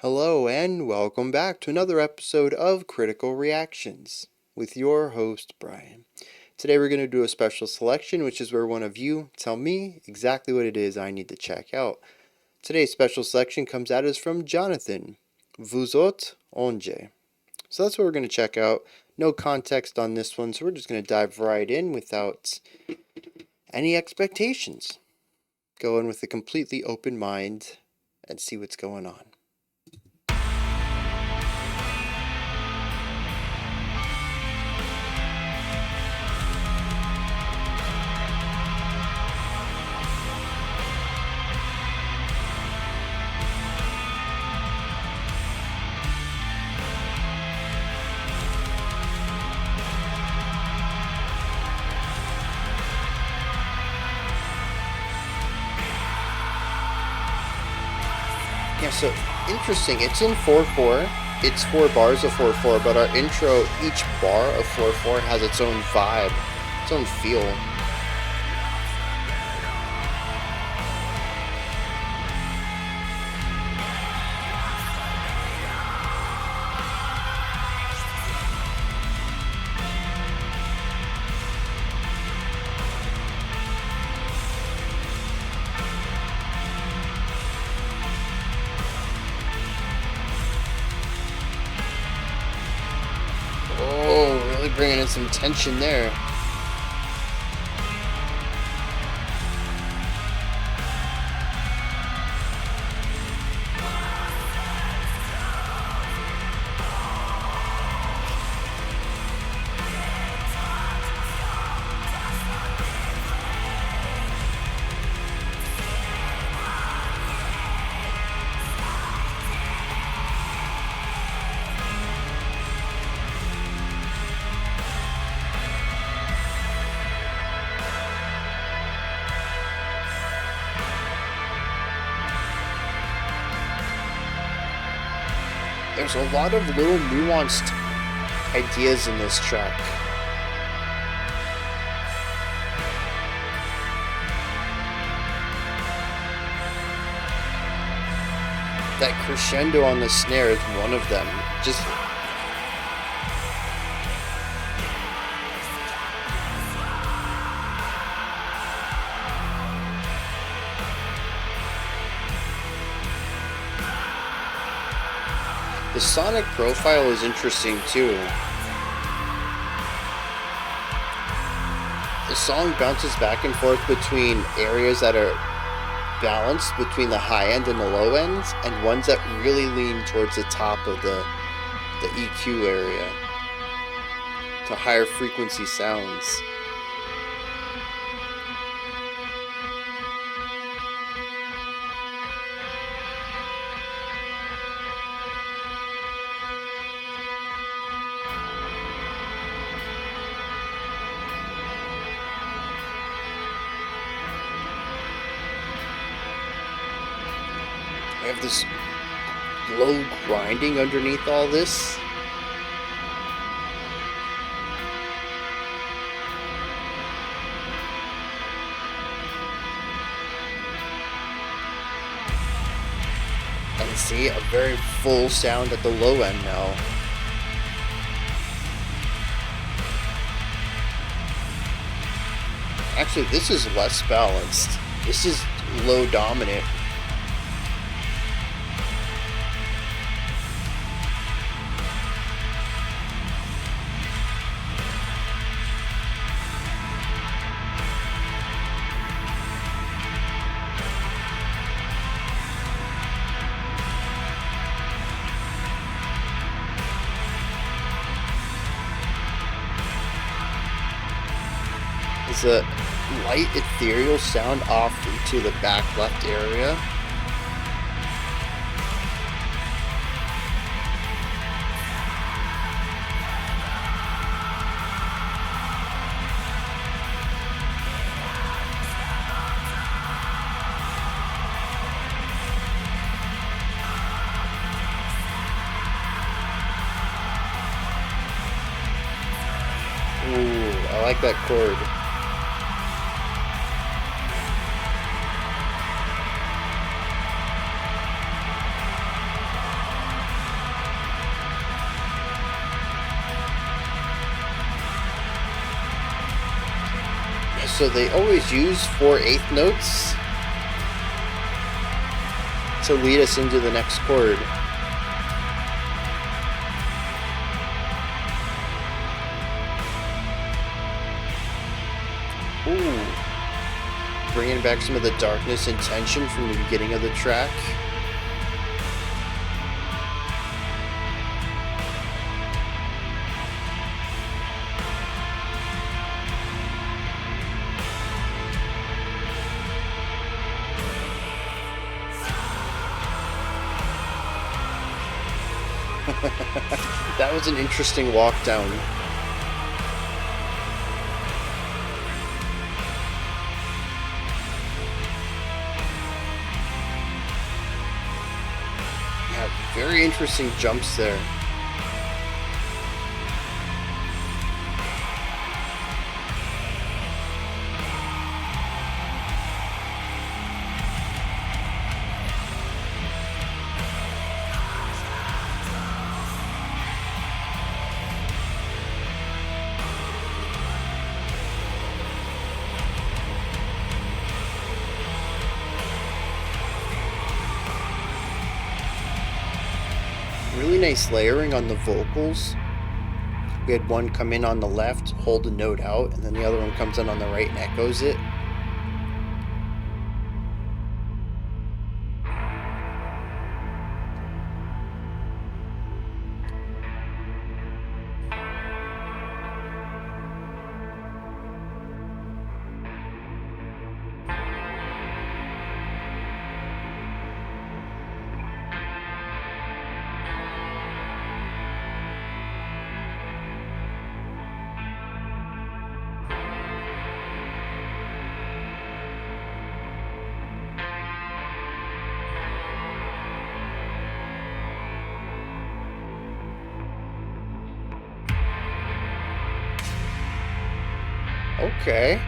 Hello and welcome back to another episode of Critical Reactions with your host Bryan. Today we're going to do a special selection, which is where one of you tell me exactly what it is I need to check out. Today's special selection comes at us from Jonathan. Vous Autres, Onde. So that's what we're going to check out. No context on this one, so we're just going to dive right in without any expectations. Go in with a completely open mind and see what's going on. Yeah, so interesting. It's in 4/4. It's 4 bars of 4/4, but our intro, each bar of 4/4 has its own vibe, its own feel. Oh, really bringing in some tension there. There's a lot of little nuanced ideas in this track. That crescendo on the snare is one of them. Just the sonic profile is interesting too. The song bounces back and forth between areas that are balanced between the high end and the low ends, and ones that really lean towards the top of the EQ area to higher frequency sounds. I have this low grinding underneath all this. And see, a very full sound at the low end now. Actually, this is less balanced. This is low dominant. Is a light ethereal sound off into the back left area. Ooh, I like that chord. So they always use 4/8 notes to lead us into the next chord. Ooh. Bringing back some of the darkness and tension from the beginning of the track. That was an interesting walk down. Yeah, very interesting jumps there. Really nice layering on the vocals. We had one come in on the left, hold a note out, and then the other one comes in on the right and echoes it. Okay.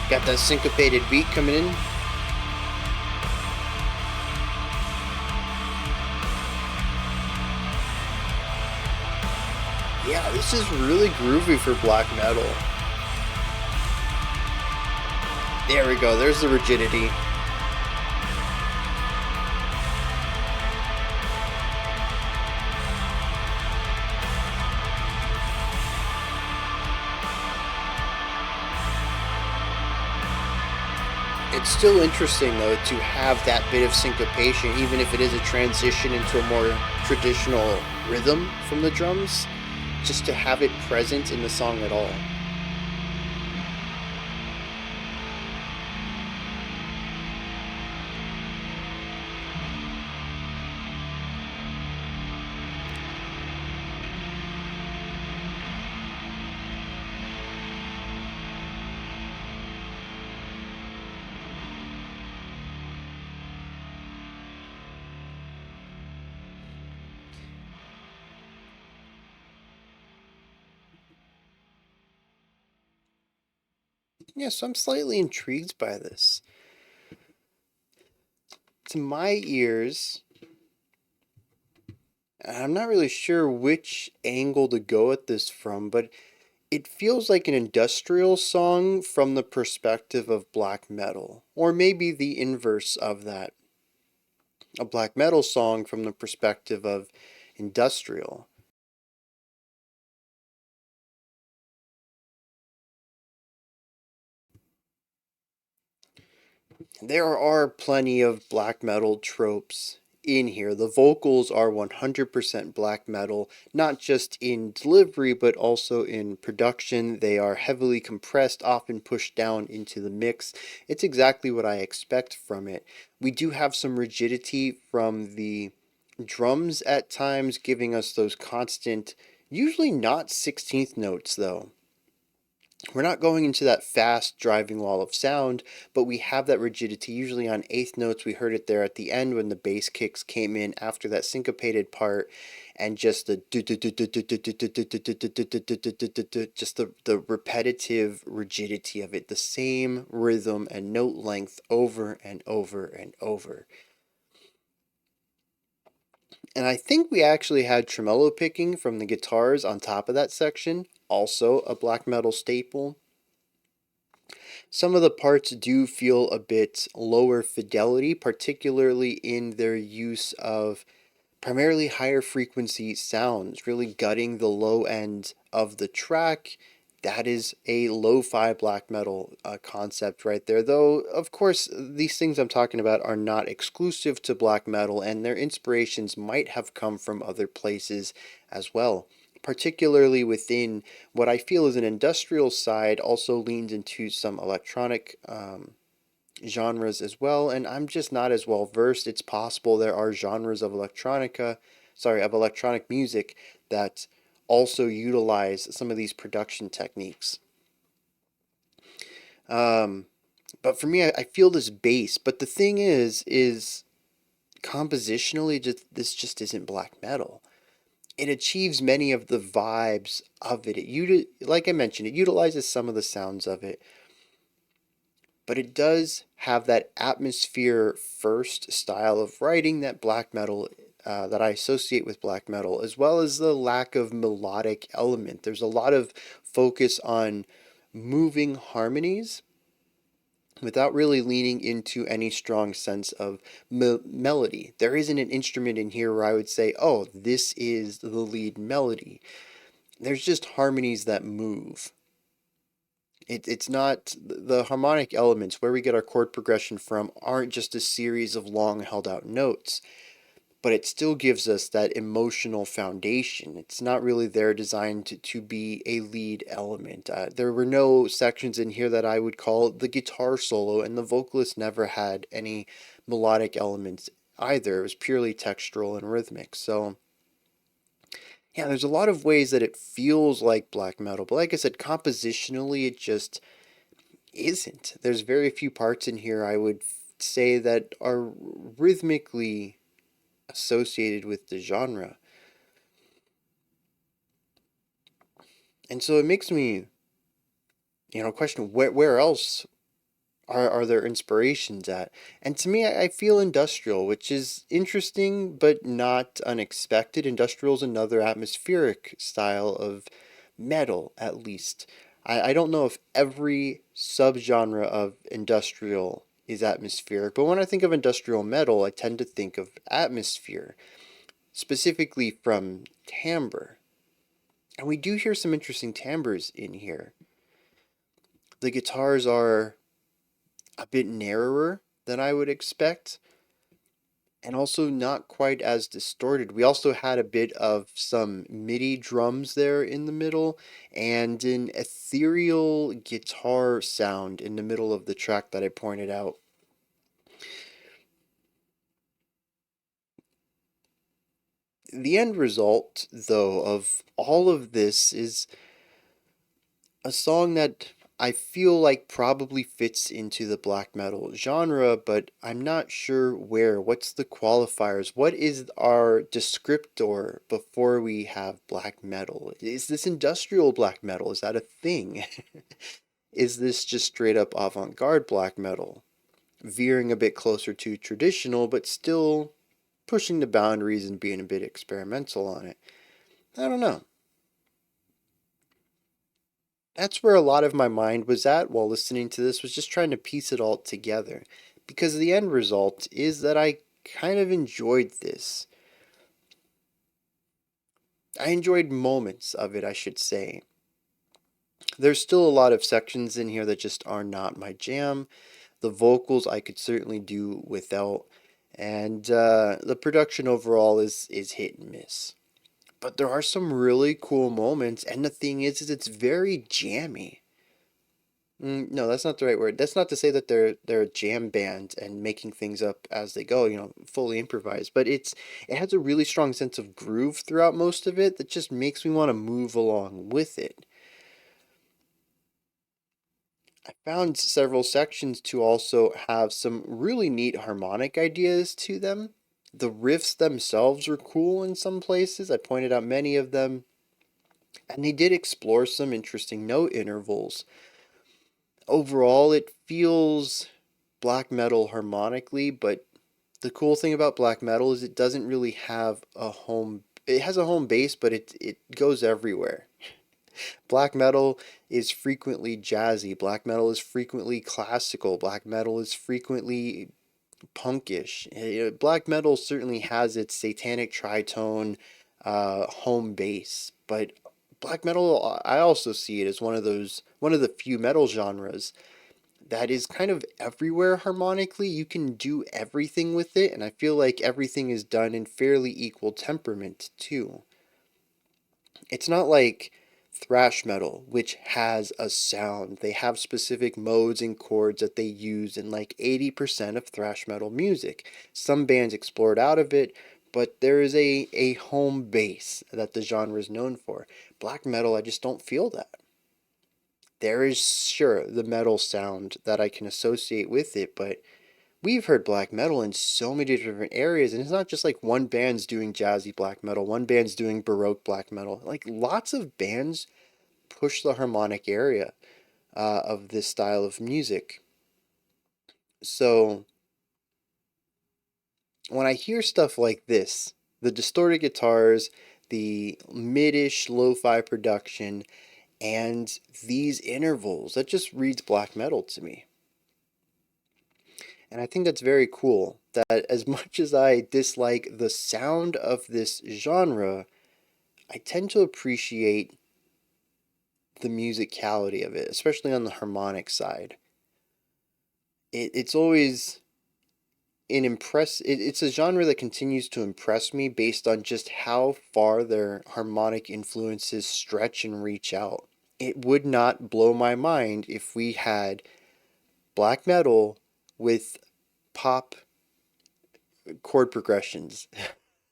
Got that syncopated beat coming in. Yeah, this is really groovy for black metal. There we go, there's the rigidity. It's still interesting though to have that bit of syncopation, even if it is a transition into a more traditional rhythm from the drums, just to have it present in the song at all. Yeah, so I'm slightly intrigued by this. To my ears, I'm not really sure which angle to go at this from, but it feels like an industrial song from the perspective of black metal, or maybe the inverse of that. A black metal song from the perspective of industrial. There are plenty of black metal tropes in here. The vocals are 100% black metal, not just in delivery, but also in production. They are heavily compressed, often pushed down into the mix. It's exactly what I expect from it. We do have some rigidity from the drums at times, giving us those constant, usually not 16th notes though. We're not going into that fast driving wall of sound, but we have that rigidity usually on eighth notes. We heard it there at the end when the bass kicks came in after that syncopated part, and just the just the repetitive rigidity of it, the same rhythm and note length over and over and over. And I think we actually had tremolo picking from the guitars on top of that section, also a black metal staple. Some of the parts do feel a bit lower fidelity, particularly in their use of primarily higher frequency sounds, really gutting the low end of the track. That is a lo-fi black metal concept right there. Though, of course, these things I'm talking about are not exclusive to black metal, and their inspirations might have come from other places as well. Particularly within what I feel is an industrial side, also leans into some electronic genres as well, and I'm just not as well versed. It's possible there are genres of electronic music that also utilize some of these production techniques. Um, but for me, I feel this bass. But the thing is compositionally, this just isn't black metal. It achieves many of the vibes of it. Like I mentioned, it utilizes some of the sounds of it, but it does have that atmosphere first style of writing that black metal that I associate with black metal, as well as the lack of melodic element. There's a lot of focus on moving harmonies without really leaning into any strong sense of melody. There isn't an instrument in here where I would say, oh, this is the lead melody. There's just harmonies that move. It's not the harmonic elements where we get our chord progression from aren't just a series of long held out notes, but it still gives us that emotional foundation. It's not really there designed to be a lead element. There were no sections in here that I would call the guitar solo, and the vocalist never had any melodic elements either. It was purely textural and rhythmic. So, yeah, there's a lot of ways that it feels like black metal, but like I said, compositionally, it just isn't. There's very few parts in here I would say that are rhythmically associated with the genre. And so it makes me, question where else are there inspirations at? And to me, I feel industrial, which is interesting but not unexpected. Industrial is another atmospheric style of metal, at least. I don't know if every subgenre of industrial is atmospheric, but when I think of industrial metal, I tend to think of atmosphere, specifically from timbre. And we do hear some interesting timbres in here. The guitars are a bit narrower than I would expect, and also not quite as distorted. We also had a bit of some MIDI drums there in the middle, and an ethereal guitar sound in the middle of the track that I pointed out. The end result, though, of all of this is a song that I feel like probably fits into the black metal genre, but I'm not sure where. What's the qualifiers? What is our descriptor before we have black metal? Is this industrial black metal? Is that a thing? Is this just straight up avant garde black metal? Veering a bit closer to traditional, but still pushing the boundaries and being a bit experimental on it. I don't know. That's where a lot of my mind was at while listening to this, was just trying to piece it all together. Because the end result is that I kind of enjoyed this. I enjoyed moments of it, I should say. There's still a lot of sections in here that just are not my jam. The vocals I could certainly do without, and the production overall is hit and miss. But there are some really cool moments, and the thing is it's very jammy. No, that's not the right word. That's not to say that they're a jam band and making things up as they go, fully improvised. But it has a really strong sense of groove throughout most of it that just makes me want to move along with it. I found several sections to also have some really neat harmonic ideas to them. The riffs themselves were cool in some places. I pointed out many of them, and they did explore some interesting note intervals. Overall, it feels black metal harmonically, but the cool thing about black metal is it doesn't really have a home. It has a home base, but it goes everywhere. Black metal is frequently jazzy. Black metal is frequently classical. Black metal is frequently punkish. Black metal certainly has its satanic tritone home base, but black metal, I also see it as one of the few metal genres that is kind of everywhere harmonically. You can do everything with it, and I feel like everything is done in fairly equal temperament too. It's not like thrash metal, which has a sound. They have specific modes and chords that they use in like 80% of thrash metal music. Some bands explored out of it, but there is a home base that the genre is known for. Black metal, I just don't feel that. There is sure the metal sound that I can associate with it, but we've heard black metal in so many different areas, and it's not just like one band's doing jazzy black metal, one band's doing baroque black metal. Like lots of bands push the harmonic area of this style of music. So when I hear stuff like this, the distorted guitars, the mid-ish lo-fi production, and these intervals, that just reads black metal to me. And I think that's very cool that as much as I dislike the sound of this genre, I tend to appreciate the musicality of it, especially on the harmonic side. It's always it's a genre that continues to impress me based on just how far their harmonic influences stretch and reach out. It would not blow my mind if we had black metal with pop chord progressions.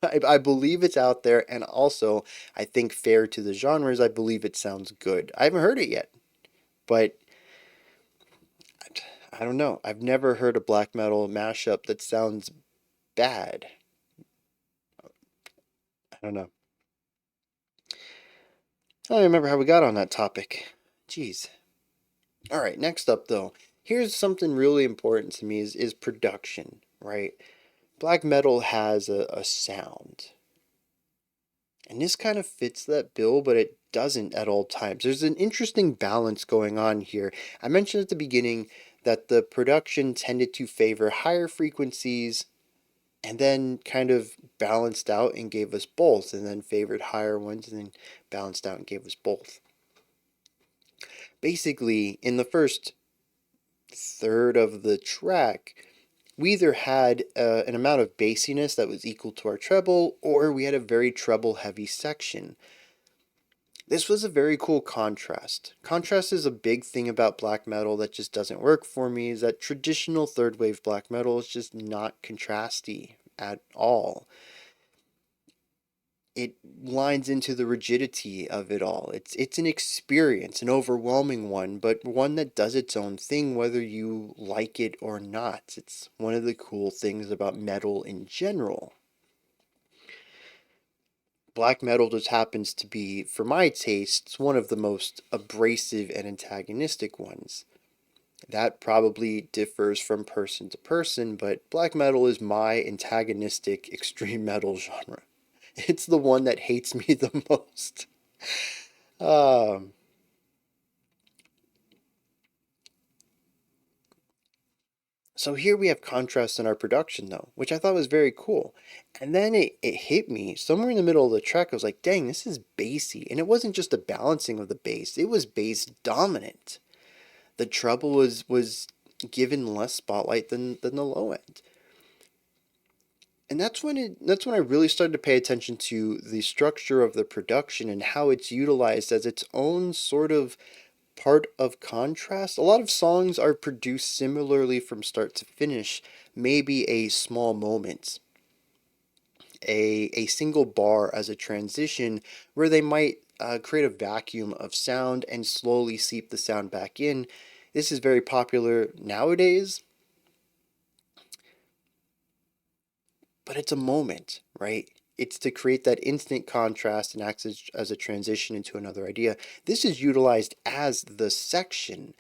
I believe it's out there, and also I think fair to the genres, I believe it sounds good. I haven't heard it yet, but I don't know. I've never heard a black metal mashup that sounds bad. I don't know. I don't remember how we got on that topic. Jeez. All right, next up though, here's something really important to me is production, right? Black metal has a sound. And this kind of fits that bill, but it doesn't at all times. There's an interesting balance going on here. I mentioned at the beginning that the production tended to favor higher frequencies and then kind of balanced out and gave us both, and then favored higher ones and then balanced out and gave us both. Basically, in the first third of the track, we either had an amount of bassiness that was equal to our treble, or we had a very treble heavy section. This was a very cool contrast. Contrast is a big thing about black metal that just doesn't work for me, is that traditional third wave black metal is just not contrasty at all. It lines into the rigidity of it all. It's an experience, an overwhelming one, but one that does its own thing whether you like it or not. It's one of the cool things about metal in general. Black metal just happens to be, for my tastes, one of the most abrasive and antagonistic ones. That probably differs from person to person, but black metal is my antagonistic extreme metal genre. It's the one that hates me the most. Um, so here we have contrast in our production, though, which I thought was very cool. And then it hit me somewhere in the middle of the track. I was like, dang, this is bassy. And it wasn't just a balancing of the bass, it was bass dominant. The treble was given less spotlight than the low end. And that's when I really started to pay attention to the structure of the production and how it's utilized as its own sort of part of contrast. A lot of songs are produced similarly from start to finish, maybe a small moment, a single bar as a transition where they might create a vacuum of sound and slowly seep the sound back in. This is very popular nowadays, but it's a moment, right? It's to create that instant contrast and acts as a transition into another idea. This is utilized as the section.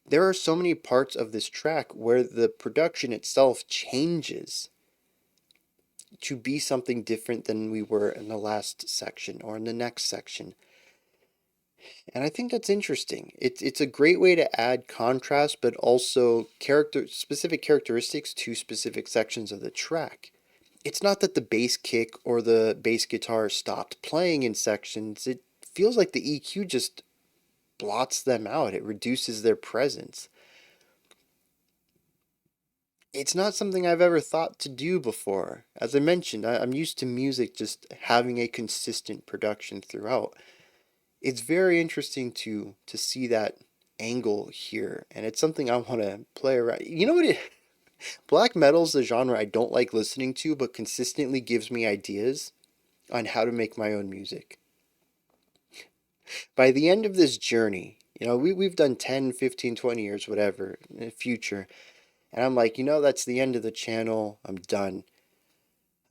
There are so many parts of this track where the production itself changes to be something different than we were in the last section or in the next section. And I think that's interesting. It's a great way to add contrast, but also specific characteristics to specific sections of the track. It's not that the bass kick or the bass guitar stopped playing in sections. It feels like the EQ just blots them out. It reduces their presence. It's not something I've ever thought to do before. As I mentioned, I'm used to music just having a consistent production throughout. It's very interesting to see that angle here, and it's something I want to play around. You know what? Black metal's the genre I don't like listening to, but consistently gives me ideas on how to make my own music. By the end of this journey, we've done 10, 15, 20 years, whatever, in the future, and I'm like, that's the end of the channel. I'm done.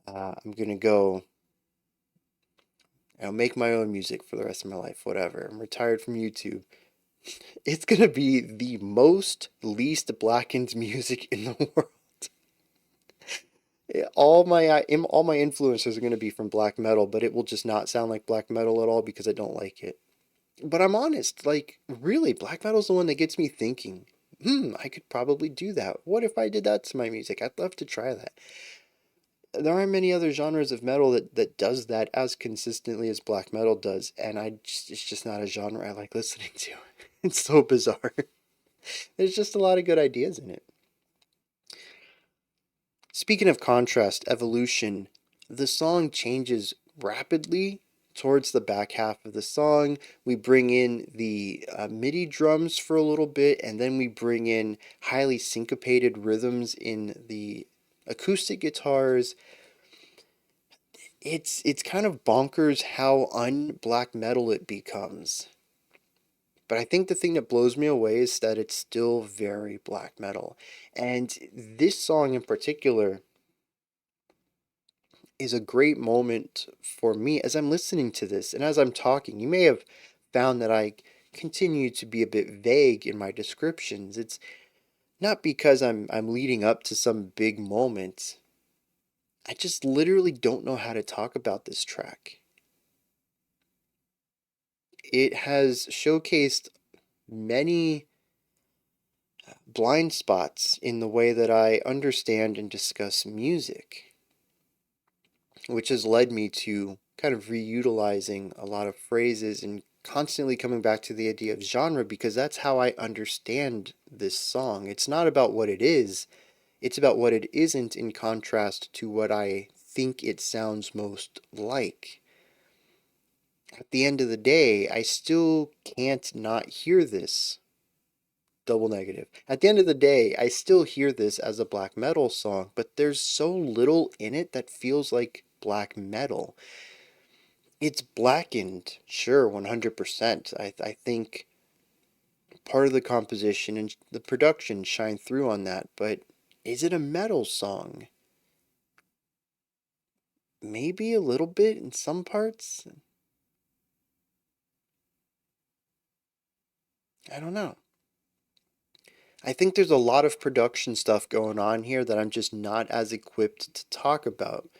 I'm gonna go make my own music for the rest of my life, whatever. I'm retired from YouTube. It's gonna be the most least blackened music in the world. All my influences are gonna be from black metal, but it will just not sound like black metal at all because I don't like it. But I'm honest, like really, black metal's the one that gets me thinking. I could probably do that. What if I did that to my music? I'd love to try that. There aren't many other genres of metal that does that as consistently as black metal does, and it's just not a genre I like listening to. It's so bizarre. There's just a lot of good ideas in it. Speaking of contrast, evolution, the song changes rapidly towards the back half of the song. We bring in the MIDI drums for a little bit, and then we bring in highly syncopated rhythms in the acoustic guitars. It's kind of bonkers how un-black metal it becomes. But I think the thing that blows me away is that it's still very black metal. And this song in particular is a great moment for me as I'm listening to this and as I'm talking. You may have found that I continue to be a bit vague in my descriptions. It's not because I'm leading up to some big moment. I just literally don't know how to talk about this track. It has showcased many blind spots in the way that I understand and discuss music, which has led me to kind of reutilizing a lot of phrases and constantly coming back to the idea of genre because that's how I understand this song. It's not about what it is, it's about what it isn't in contrast to what I think it sounds most like. At the end of the day, I still can't not hear this. Double negative. At the end of the day, I still hear this as a black metal song, but there's so little in it that feels like black metal. It's blackened, sure, 100%. I think part of the composition and the production shine through on that, but is it a metal song? Maybe a little bit in some parts. I don't know. I think there's a lot of production stuff going on here that I'm just not as equipped to talk about.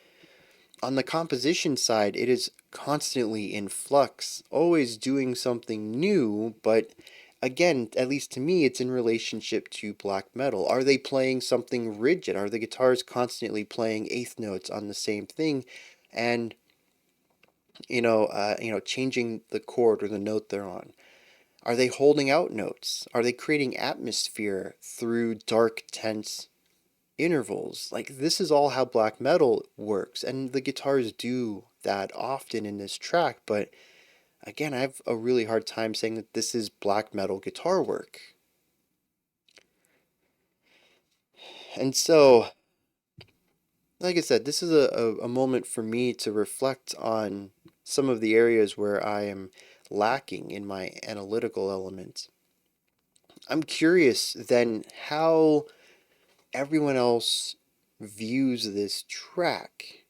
On the composition side, it is constantly in flux, always doing something new, but again, at least to me, it's in relationship to black metal. Are they playing something rigid? Are the guitars constantly playing eighth notes on the same thing and changing the chord or the note they're on? Are they holding out notes? Are they creating atmosphere through dark, tense intervals? Like, this is all how black metal works, and the guitars do that often in this track, but again, I have a really hard time saying that this is black metal guitar work. And so, like I said, this is a moment for me to reflect on some of the areas where I am lacking in my analytical element. I'm curious then how everyone else views this track.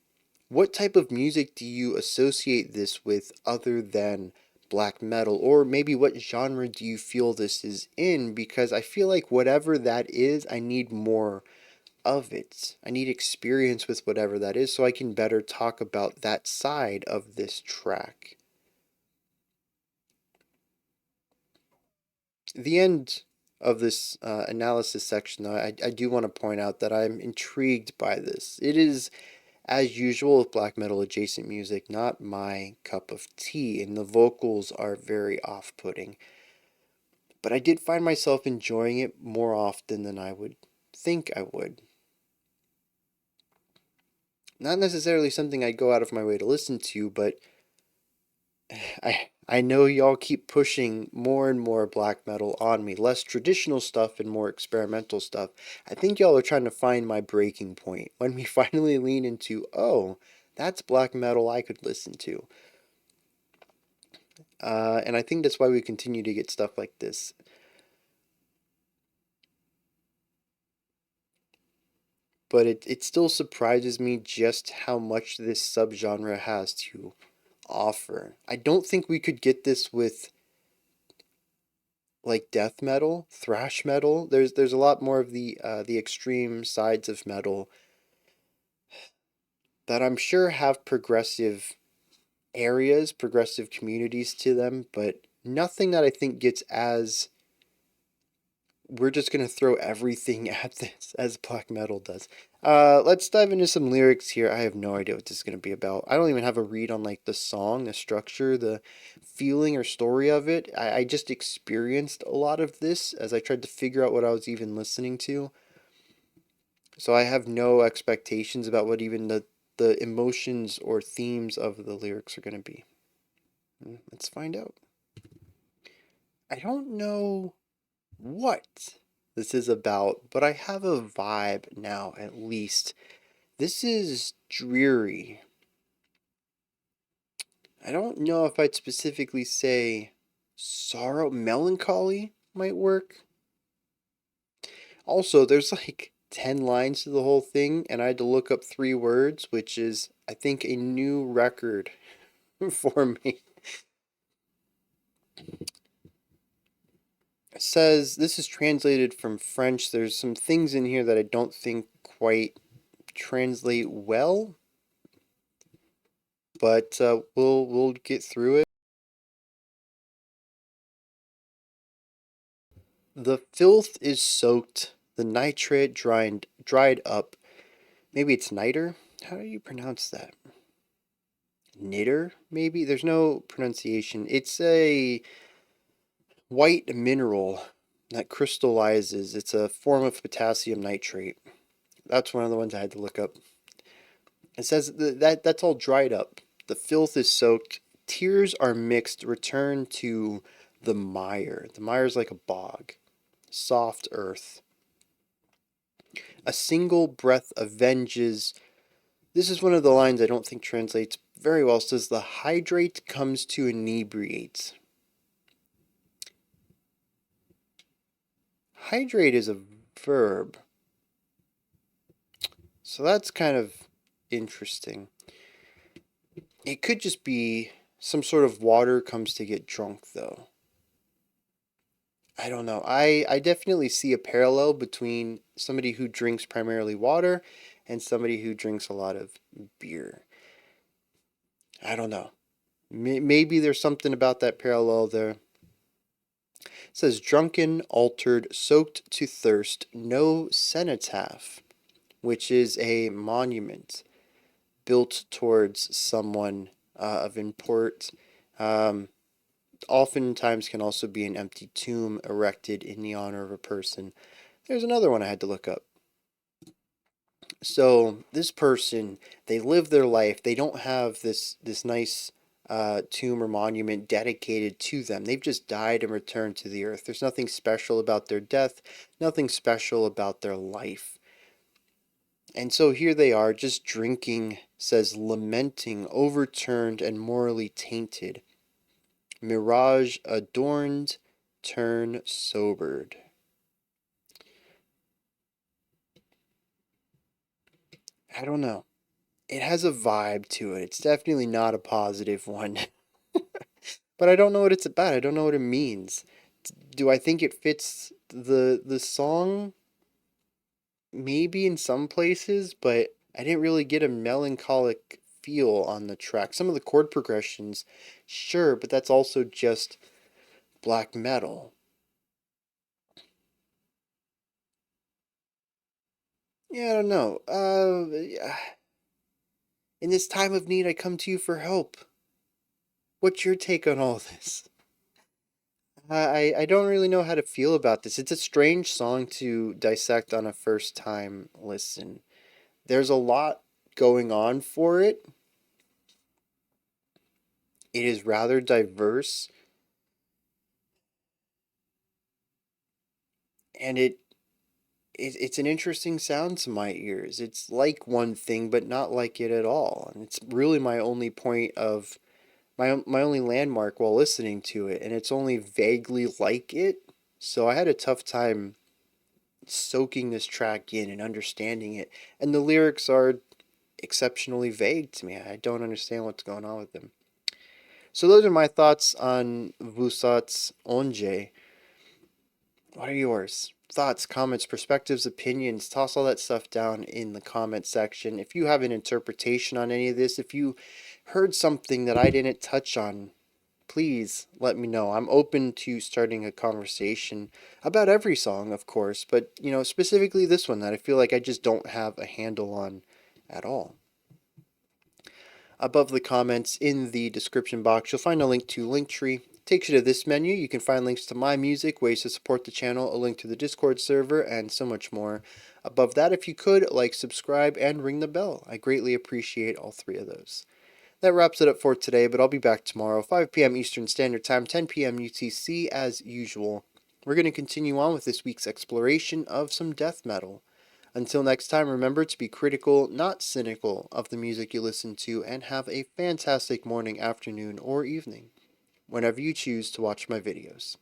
What type of music do you associate this with other than black metal? Or maybe what genre do you feel this is in? Because I feel like whatever that is, I need more of it. I need experience with whatever that is so I can better talk about that side of this track. The end of this analysis section, though, I do want to point out that I'm intrigued by this. It is, as usual with black metal adjacent music, not my cup of tea, and the vocals are very off putting. But I did find myself enjoying it more often than I would think I would. Not necessarily something I'd go out of my way to listen to, but I know y'all keep pushing more and more black metal on me, less traditional stuff and more experimental stuff. I think y'all are trying to find my breaking point when we finally lean into, oh, that's black metal I could listen to. And I think that's why we continue to get stuff like this. But it still surprises me just how much this subgenre has to offer. I don't think we could get this with like death metal, thrash metal. There's a lot more of the extreme sides of metal that I'm sure have progressive areas, progressive communities to them, but nothing that I think gets as we're just gonna throw everything at this as black metal does. Let's dive into some lyrics here. I have no idea what this is gonna be about. I don't even have a read on like the song, the structure, the feeling or story of it. I just experienced a lot of this as I tried to figure out what I was even listening to. So I have no expectations about what even the emotions or themes of the lyrics are gonna be. Let's find out. I don't know what this is about, but I have a vibe now at least. This is dreary. I don't know if I'd specifically say sorrow, melancholy might work. Also, there's like 10 lines to the whole thing, and I had to look up 3 words, which is, I think, a new record for me. It says this is translated from French. There's some things in here that I don't think quite translate well, but we'll get through it. The filth is soaked, the nitrate dried up. Maybe it's niter? How do you pronounce that? Nitter, maybe? There's no pronunciation. It's a white mineral that crystallizes. It's a form of potassium nitrate. That's one of the ones I had to look up. It says that's all dried up. The filth is soaked. Tears are mixed. Return to the mire. The mire is like a bog, soft earth. A single breath avenges. This is one of the lines I don't think translates very well. It says the hydrate comes to inebriate. Hydrate is a verb. So that's kind of interesting. It could just be some sort of water comes to get drunk, though. I don't know. I definitely see a parallel between somebody who drinks primarily water and somebody who drinks a lot of beer. I don't know. Maybe there's something about that parallel there. It says drunken, altered, soaked to thirst, no cenotaph, which is a monument built towards someone of import. Um, oftentimes can also be an empty tomb erected in the honor of a person. There's another one I had to look up. So this person, they live their life. They don't have this nice tomb or monument dedicated to them. They've just died and returned to the earth. There's nothing special about their death, nothing special about their life. And so here they are, just drinking, says lamenting, overturned and morally tainted. Mirage adorned, turn sobered. I don't know. It has a vibe to it. It's definitely not a positive one. But I don't know what it's about. I don't know what it means. Do I think it fits the song? Maybe in some places, but I didn't really get a melancholic feel on the track. Some of the chord progressions, sure, but that's also just black metal. Yeah, I don't know. In this time of need, I come to you for help. What's your take on all this? I don't really know how to feel about this. It's a strange song to dissect on a first time listen. There's a lot going on for it. It is rather diverse, and it's an interesting sound to my ears. It's like one thing, but not like it at all. And it's really my only point of my only landmark while listening to it, and it's only vaguely like it. So I had a tough time soaking this track in and understanding it. And the lyrics are exceptionally vague to me. I don't understand what's going on with them. So those are my thoughts on Vous Autres, Onde. What are yours? Thoughts, comments, perspectives, opinions. Toss all that stuff down in the comment section. If you have an interpretation on any of this, if you heard something that I didn't touch on, please let me know. I'm open to starting a conversation about every song, of course, but specifically this one that I feel like I just don't have a handle on at all. Above the comments in the description box, you'll find a link to Linktree. Takes you to this menu. You can find links to my music, ways to support the channel, a link to the Discord server, and so much more. Above that, if you could, like, subscribe, and ring the bell. I greatly appreciate all three of those. That wraps it up for today, but I'll be back tomorrow, 5 p.m. Eastern Standard Time, 10 p.m. UTC, as usual. We're going to continue on with this week's exploration of some death metal. Until next time, remember to be critical, not cynical, of the music you listen to, and have a fantastic morning, afternoon, or evening, whenever you choose to watch my videos.